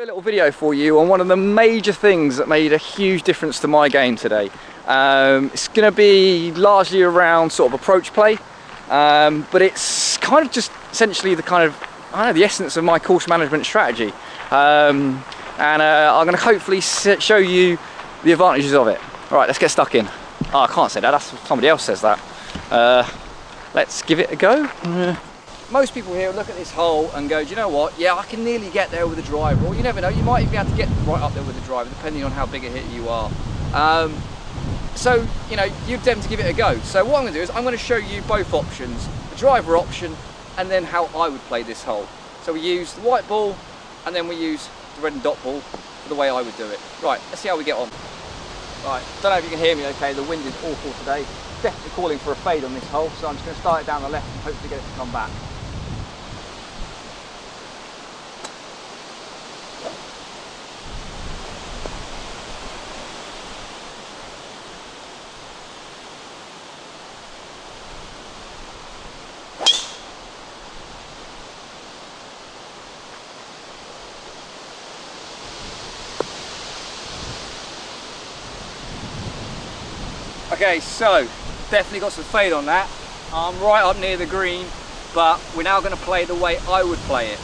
a little video for you on one of the major things that made a huge difference to my game today. It's going to be largely around sort of approach play, but it's kind of just essentially the kind of, I don't know, the essence of my course management strategy. I'm going to hopefully show you the advantages of it. Alright, let's get stuck in. Oh, I can't say that, that's somebody else says that. Let's give it a go. Most people here look at this hole and go, do you know what, yeah, I can nearly get there with the driver, or you never know, you might even be able to get right up there with the driver depending on how big a hitter you are. So, you know, you attempt to give it a go. So what I'm going to do is I'm going to show you both options, the driver option and then how I would play this hole. So we use the white ball and then we use the red and dot ball for the way I would do it. Right, let's see how we get on. Right, don't know if you can hear me okay, the wind is awful today. Definitely calling for a fade on this hole, so I'm just going to start it down the left and hopefully get it to come back. Okay, so definitely got some fade on that. I'm right up near the green, but we're now going to play the way I would play it.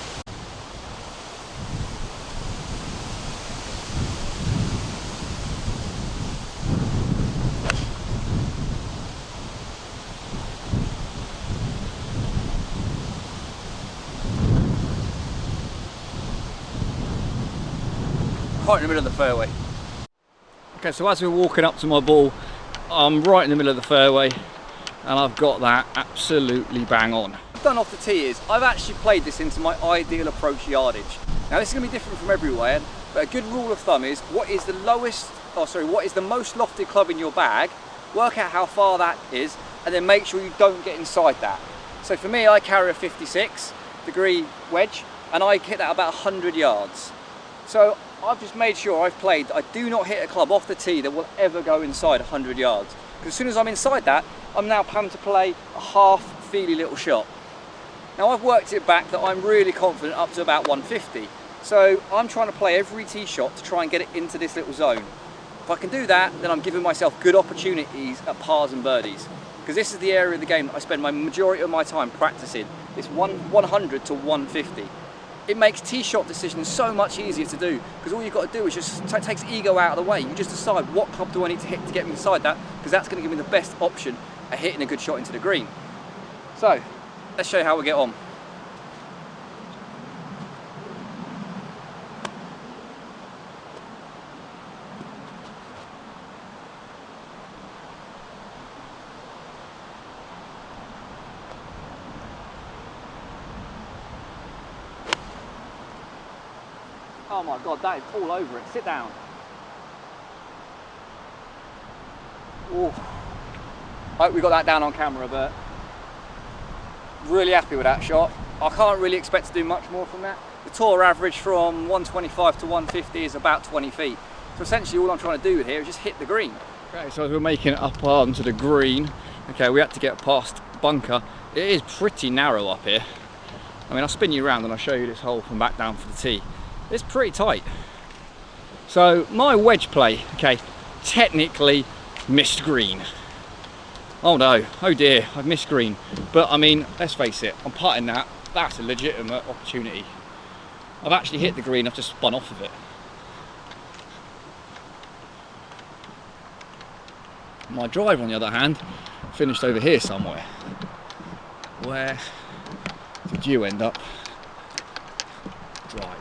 Right in the middle of the fairway. Okay, so as we're walking up to my ball, I'm right in the middle of the fairway and I've got that absolutely bang on. What I've done off the tee is I've actually played this into my ideal approach yardage. Now this is going to be different from everywhere, but a good rule of thumb is what is the most lofted club in your bag, work out how far that is and then make sure you don't get inside that. So for me, I carry a 56-degree wedge and I hit that about 100 yards. So I've just made sure I've played, I do not hit a club off the tee that will ever go inside 100 yards. Because as soon as I'm inside that, I'm now planning to play a half-feely little shot. Now I've worked it back that I'm really confident up to about 150. So I'm trying to play every tee shot to try and get it into this little zone. If I can do that, then I'm giving myself good opportunities at pars and birdies. Because this is the area of the game that I spend my majority of my time practicing. It's 100 to 150. It makes tee shot decisions so much easier to do because all you've got to do is just takes ego out of the way. You just decide what club do I need to hit to get me inside that, because that's going to give me the best option at hitting a good shot into the green. So let's show you how we get on. Oh my God, that is all over it. Sit down. Ooh. I hope we got that down on camera, but really happy with that shot. I can't really expect to do much more from that. The tour average from 125 to 150 is about 20 feet. So essentially all I'm trying to do here is just hit the green. Okay, so as we're making it up onto the green, okay, we had to get past the bunker. It is pretty narrow up here. I mean, I'll spin you around and I'll show you this hole from back down for the tee. It's pretty tight. So my wedge play, okay, technically missed green. Oh no, oh dear, I've missed green. But I mean, let's face it, I'm putting that, that's a legitimate opportunity. I've actually hit the green, I've just spun off of it. My drive, on the other hand, finished over here somewhere. Where did you end up? Drive.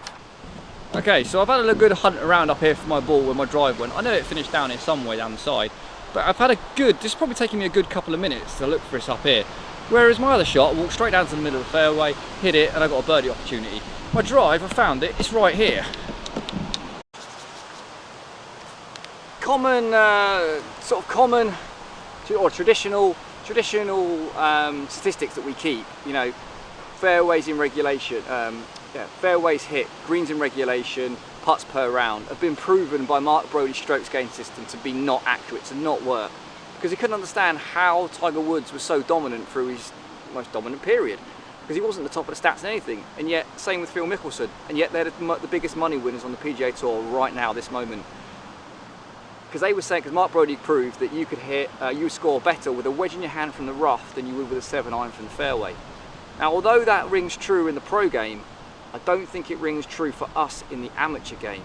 Okay, so I've had a good hunt around up here for my ball where my drive went. I know it finished down here somewhere down the side, but I've had a good, this is probably taking me a good couple of minutes to look for this up here. Whereas my other shot, I walked straight down to the middle of the fairway, hit it, and I got a birdie opportunity. My drive, I found it, it's right here. Common, traditional statistics that we keep, you know, fairways in regulation, fairways hit, greens in regulation, putts per round, have been proven by Mark Broadie's strokes gain system to be not accurate, to not work. Because he couldn't understand how Tiger Woods was so dominant through his most dominant period. because he wasn't the top of the stats in anything. And yet, same with Phil Mickelson, and yet they're the biggest money winners on the PGA Tour right now, this moment. Because they were saying, because Mark Brody proved that you could you score better with a wedge in your hand from the rough than you would with a 7-iron from the fairway. Now, although that rings true in the pro game, I don't think it rings true for us in the amateur game.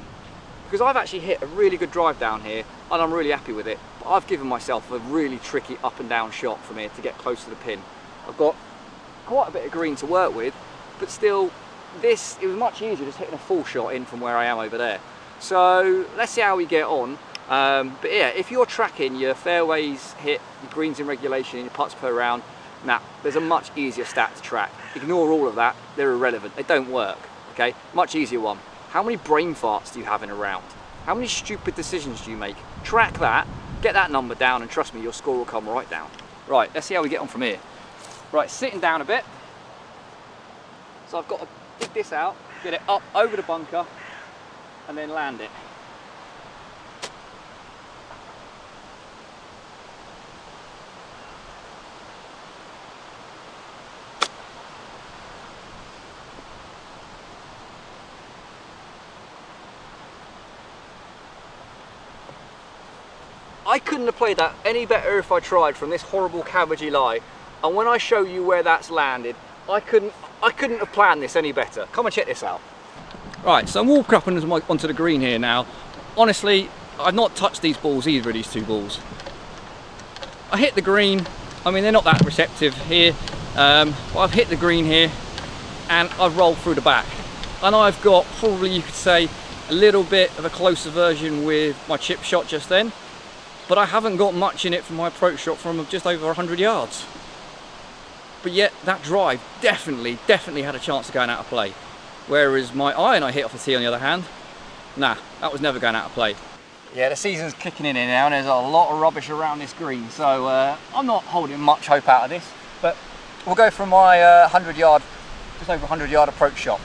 Because I've actually hit a really good drive down here, and I'm really happy with it. But I've given myself a really tricky up and down shot from here to get close to the pin. I've got quite a bit of green to work with, but still, it was much easier just hitting a full shot in from where I am over there. So let's see how we get on. But yeah, if you're tracking your fairways hit, your greens in regulation, and your putts per round, now there's a much easier stat to track. Ignore all of that, they're irrelevant, they don't work, okay? Much easier one. How many brain farts do you have in a round? How many stupid decisions do you make? Track that, get that number down, and trust me, your score will come right down. Right, let's see how we get on from here. Right, sitting down a bit. So I've got to dig this out, get it up over the bunker, and then land it. I couldn't have played that any better if I tried from this horrible cabbagey lie. And when I show you where that's landed, I couldn't have planned this any better. Come and check this out. Right, so I'm walking up onto the green here now. Honestly, I've not touched these balls, either of these two balls. I hit the green. I mean, they're not that receptive here. But I've hit the green here and I've rolled through the back. And I've got probably, you could say, a little bit of a closer version with my chip shot just then. But I haven't got much in it from my approach shot from just over 100 yards. But yet that drive definitely had a chance of going out of play. Whereas my iron I hit off the tee on the other hand, nah, that was never going out of play. Yeah, the season's kicking in here now and there's a lot of rubbish around this green, so I'm not holding much hope out of this. But we'll go for my 100 yard, just over 100 yard approach shot.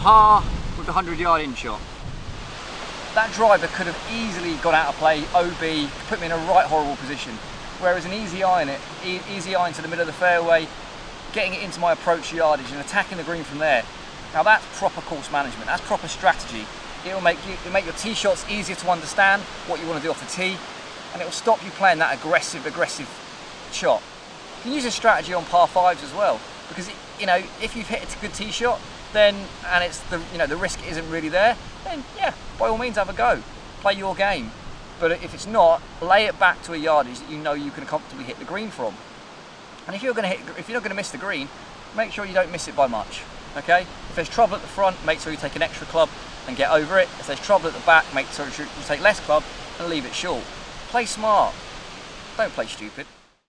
Par with the 100 yard in shot. That driver could have easily got out of play, OB, put me in a right horrible position. Whereas an easy iron to the middle of the fairway, getting it into my approach yardage and attacking the green from there. Now that's proper course management, that's proper strategy. It'll make your tee shots easier to understand what you want to do off the tee, and it will stop you playing that aggressive shot. You can use this strategy on par 5s as well, because if you've hit a good tee shot, then and it's the risk isn't really there, then yeah, by all means have a go, play your game. But if it's not, lay it back to a yardage that you know you can comfortably hit the green from. And if you're not going to miss the green, make sure you don't miss it by much. Okay? If there's trouble at the front, make sure you take an extra club and get over it. If there's trouble at the back, make sure you take less club and leave it short. Play smart. Don't play stupid.